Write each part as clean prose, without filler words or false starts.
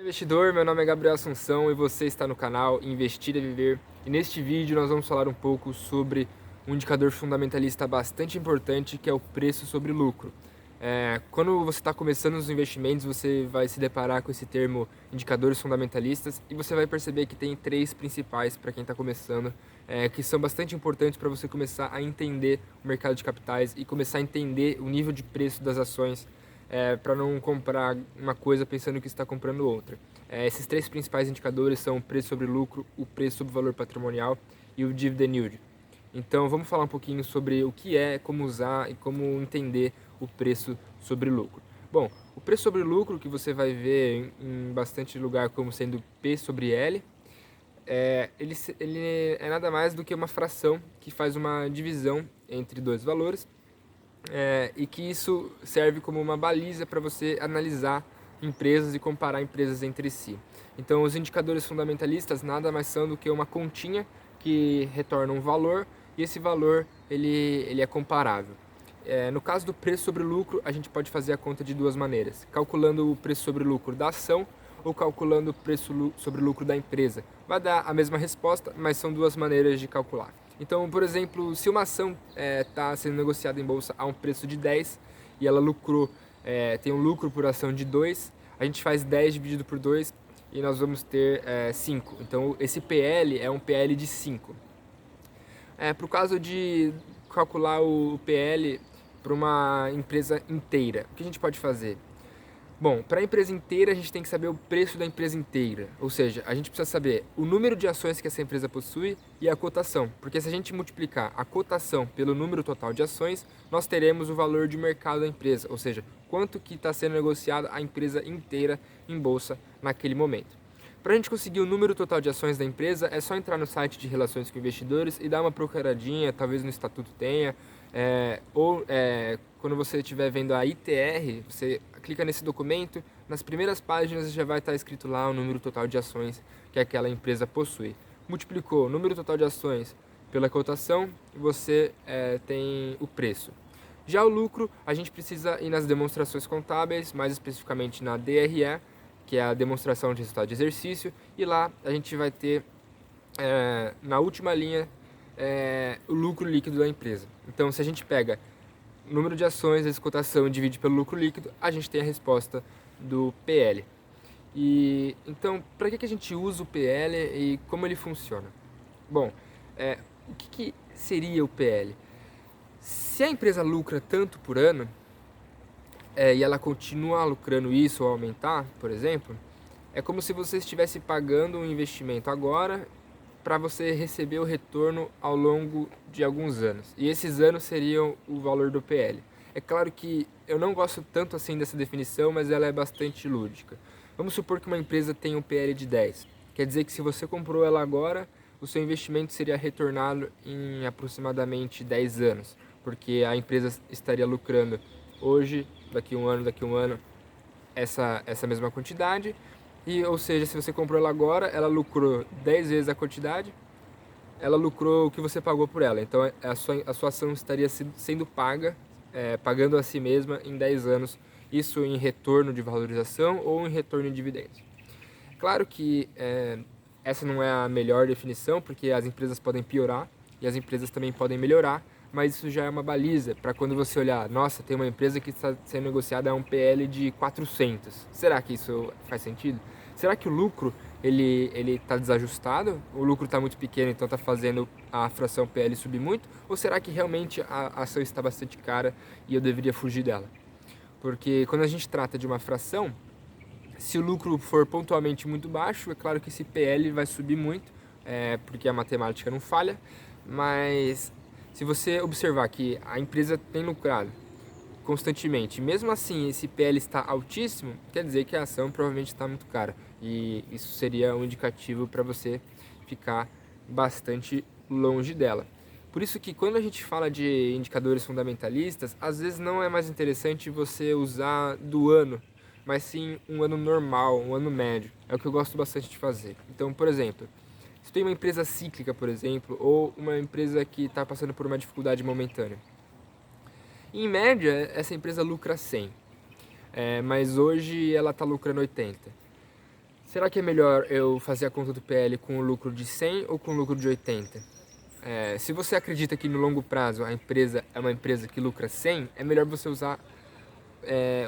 Investidor, meu nome é Gabriel Assunção e você está no canal Investir é Viver. E neste vídeo nós vamos falar um pouco sobre um indicador fundamentalista bastante importante, que é o preço sobre lucro. Quando você está começando os investimentos, você vai se deparar com esse termo indicadores fundamentalistas e você vai perceber que tem três principais para quem está começando, que são bastante importantes para você começar a entender o mercado de capitais e começar a entender o nível de preço das ações, para não comprar uma coisa pensando que está comprando outra. Esses três principais indicadores são o preço sobre lucro, o preço sobre valor patrimonial e o dividend yield. Então vamos falar um pouquinho sobre o que é, como usar e como entender o preço sobre lucro. Bom, o preço sobre lucro, que você vai ver em bastante lugar como sendo P sobre L, ele é nada mais do que uma fração que faz uma divisão entre dois valores, e que isso serve como uma baliza para você analisar empresas e comparar empresas entre si. Então, os indicadores fundamentalistas nada mais são do que uma continha que retorna um valor e esse valor ele é comparável. No caso do preço sobre lucro, a gente pode fazer a conta de duas maneiras: calculando o preço sobre lucro da ação ou calculando o preço sobre lucro da empresa. Vai dar a mesma resposta, mas são duas maneiras de calcular. Então, por exemplo, se uma ação está sendo negociada em bolsa a um preço de 10 e ela lucrou, tem um lucro por ação de 2, a gente faz 10 dividido por 2 e nós vamos ter 5. Então, esse PL é um PL de 5. Para o caso de calcular o PL para uma empresa inteira, o que a gente pode fazer? Bom, para a empresa inteira a gente tem que saber o preço da empresa inteira, ou seja, a gente precisa saber o número de ações que essa empresa possui e a cotação, porque se a gente multiplicar a cotação pelo número total de ações, nós teremos o valor de mercado da empresa, ou seja, quanto que está sendo negociada a empresa inteira em bolsa naquele momento. Para a gente conseguir o número total de ações da empresa, é só entrar no site de relações com investidores e dar uma procuradinha, talvez no estatuto tenha, quando você estiver vendo a ITR, você clica nesse documento, nas primeiras páginas já vai estar escrito lá o número total de ações que aquela empresa possui. Multiplicou o número total de ações pela cotação e você tem o preço. Já o lucro, a gente precisa ir nas demonstrações contábeis, mais especificamente na DRE, que é a demonstração de resultado de exercício, e lá a gente vai ter, na última linha, o lucro líquido da empresa. Então, se a gente pega o número de ações, vezes cotação e divide pelo lucro líquido, a gente tem a resposta do PL. E então, para que a gente usa o PL e como ele funciona? Bom, o que seria o PL? Se a empresa lucra tanto por ano, e ela continua lucrando isso ou aumentar, por exemplo, é como se você estivesse pagando um investimento agora para você receber o retorno ao longo de alguns anos. E esses anos seriam o valor do PL. É claro que eu não gosto tanto assim dessa definição, mas ela é bastante lúdica. Vamos supor que uma empresa tem um PL de 10. Quer dizer que se você comprou ela agora, o seu investimento seria retornado em aproximadamente 10 anos, porque a empresa estaria lucrando hoje, daqui um ano, essa mesma quantidade. E, ou seja, se você comprou ela agora, ela lucrou 10 vezes a quantidade, ela lucrou o que você pagou por ela. Então a sua ação estaria sendo paga, pagando a si mesma em 10 anos, isso em retorno de valorização ou em retorno de dividendos. Claro que essa não é a melhor definição, porque as empresas podem piorar e as empresas também podem melhorar, mas isso já é uma baliza para quando você olhar, nossa, tem uma empresa que está sendo negociada a um PL de 400. Será que isso faz sentido? Será que o lucro ele está desajustado? O lucro está muito pequeno, então está fazendo a fração PL subir muito? Ou será que realmente a ação está bastante cara e eu deveria fugir dela? Porque quando a gente trata de uma fração, se o lucro for pontualmente muito baixo, é claro que esse PL vai subir muito, porque a matemática não falha, mas se você observar que a empresa tem lucrado constantemente, mesmo assim esse PL está altíssimo, quer dizer que a ação provavelmente está muito cara, e isso seria um indicativo para você ficar bastante longe dela. Por isso que quando a gente fala de indicadores fundamentalistas, às vezes não é mais interessante você usar do ano, mas sim um ano normal, um ano médio. É o que eu gosto bastante de fazer. Então, por exemplo, se tem uma empresa cíclica, por exemplo, ou uma empresa que está passando por uma dificuldade momentânea, em média, essa empresa lucra 100, mas hoje ela está lucrando 80. Será que é melhor eu fazer a conta do PL com o lucro de 100 ou com o lucro de 80? Se você acredita que no longo prazo a empresa é uma empresa que lucra 100, é melhor você usar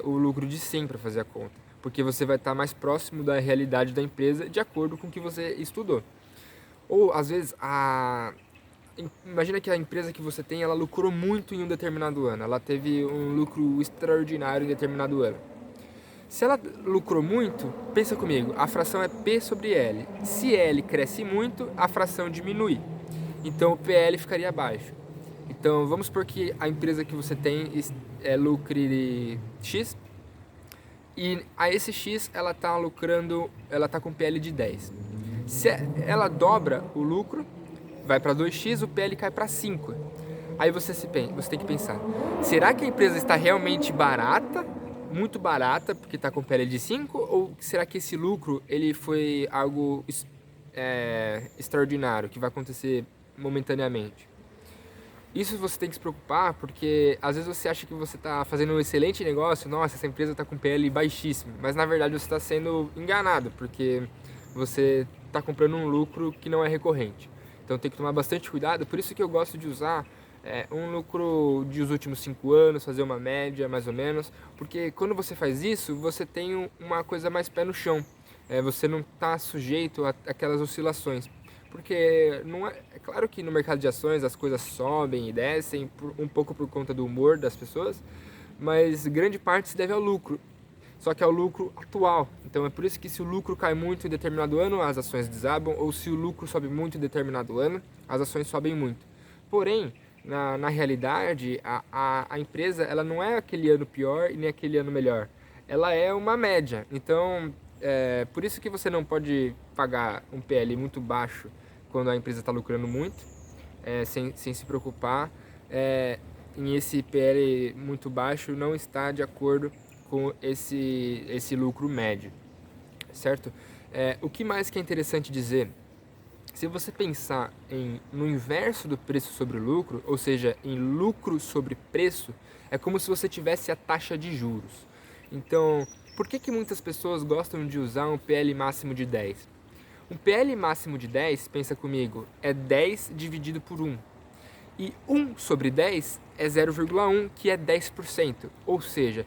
o lucro de 100 para fazer a conta, porque você vai estar mais próximo da realidade da empresa de acordo com o que você estudou. Ou às vezes imagina que a empresa que você tem, ela lucrou muito em um determinado ano, ela teve um lucro extraordinário em determinado ano. Se ela lucrou muito, pensa comigo, a fração é P sobre L. Se L cresce muito, a fração diminui. Então o PL ficaria abaixo. Então vamos supor que a empresa que você tem lucre X e a esse X ela está lucrando, ela está com PL de 10. Se ela dobra o lucro, vai para 2x, o PL cai para 5. Aí você tem que pensar, será que a empresa está realmente barata, muito barata, porque está com PL de 5? Ou será que esse lucro ele foi algo extraordinário, que vai acontecer momentaneamente? Isso você tem que se preocupar, porque às vezes você acha que você está fazendo um excelente negócio, nossa, essa empresa está com PL baixíssimo, mas na verdade você está sendo enganado, porque você está comprando um lucro que não é recorrente. Então tem que tomar bastante cuidado, por isso que eu gosto de usar um lucro dos últimos 5 anos, fazer uma média mais ou menos, porque quando você faz isso, você tem uma coisa mais pé no chão, você não está sujeito a aquelas oscilações. Porque não é claro que no mercado de ações as coisas sobem e descem um pouco por conta do humor das pessoas, mas grande parte se deve ao lucro. Só que é o lucro atual. Então é por isso que se o lucro cai muito em determinado ano, as ações desabam, ou se o lucro sobe muito em determinado ano, as ações sobem muito. Porém, na realidade, a empresa ela não é aquele ano pior e nem aquele ano melhor. Ela é uma média. Então, por isso que você não pode pagar um PL muito baixo quando a empresa está lucrando muito, sem se preocupar em esse PL muito baixo não está de acordo com esse lucro médio, certo? O que mais que é interessante dizer? Se você pensar no inverso do preço sobre lucro, ou seja, em lucro sobre preço, é como se você tivesse a taxa de juros. Então, por que muitas pessoas gostam de usar um PL máximo de 10? Um PL máximo de 10, pensa comigo, é 10 dividido por 1. E 1 sobre 10 é 0,1, que é 10%. Ou seja,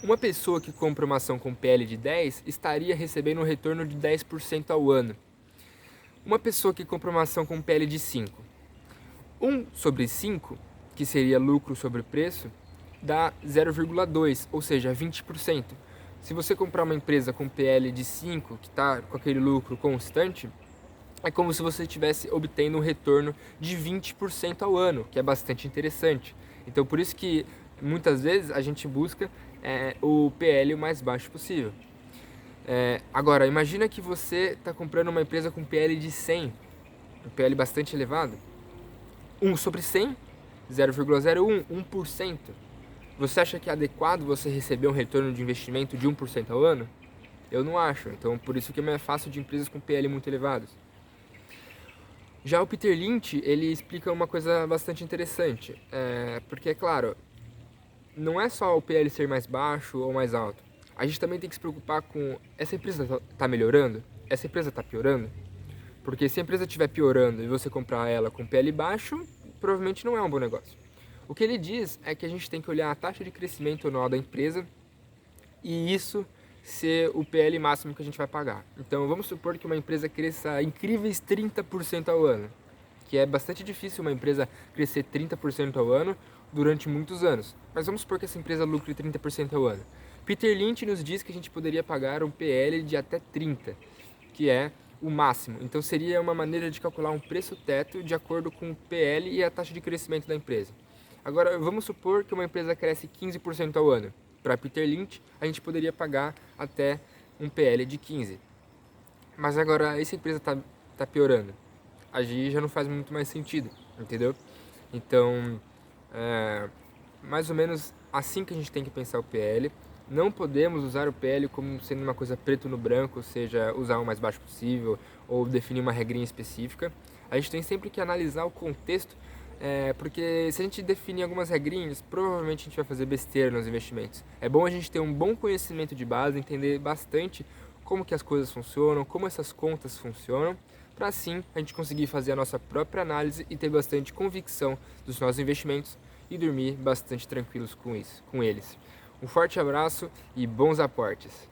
uma pessoa que compra uma ação com PL de 10 estaria recebendo um retorno de 10% ao ano. Uma pessoa que compra uma ação com PL de 5, 1 sobre 5, que seria lucro sobre preço, dá 0,2, ou seja, 20%. Se você comprar uma empresa com PL de 5, que está com aquele lucro constante, é como se você estivesse obtendo um retorno de 20% ao ano, que é bastante interessante. Então, por isso que muitas vezes a gente busca o PL o mais baixo possível. Agora, imagina que você está comprando uma empresa com PL de 100, um PL bastante elevado. 1 sobre 100, 0,01, 1%. Você acha que é adequado você receber um retorno de investimento de 1% ao ano? Eu não acho, então por isso que é mais fácil de empresas com PL muito elevados. Já o Peter Lynch, ele explica uma coisa bastante interessante, porque é claro, não é só o PL ser mais baixo ou mais alto, a gente também tem que se preocupar com, essa empresa está melhorando? Essa empresa está piorando? Porque se a empresa estiver piorando e você comprar ela com PL baixo, provavelmente não é um bom negócio. O que ele diz é que a gente tem que olhar a taxa de crescimento anual da empresa e isso ser o PL máximo que a gente vai pagar. Então vamos supor que uma empresa cresça incríveis 30% ao ano, que é bastante difícil uma empresa crescer 30% ao ano durante muitos anos. Mas vamos supor que essa empresa lucre 30% ao ano. Peter Lynch nos diz que a gente poderia pagar um PL de até 30, que é o máximo. Então seria uma maneira de calcular um preço teto de acordo com o PL e a taxa de crescimento da empresa. Agora, vamos supor que uma empresa cresce 15% ao ano. Para Peter Lynch, a gente poderia pagar até um PL de 15. Mas agora, essa empresa tá piorando. Aí já não faz muito mais sentido, entendeu? Então, mais ou menos assim que a gente tem que pensar o PL. Não podemos usar o PL como sendo uma coisa preto no branco, ou seja, usar o mais baixo possível ou definir uma regrinha específica. A gente tem sempre que analisar o contexto, porque se a gente definir algumas regrinhas, provavelmente a gente vai fazer besteira nos investimentos. É bom a gente ter um bom conhecimento de base, entender bastante como que as coisas funcionam, como essas contas funcionam, para assim a gente conseguir fazer a nossa própria análise e ter bastante convicção dos nossos investimentos e dormir bastante tranquilos com eles. Um forte abraço e bons aportes!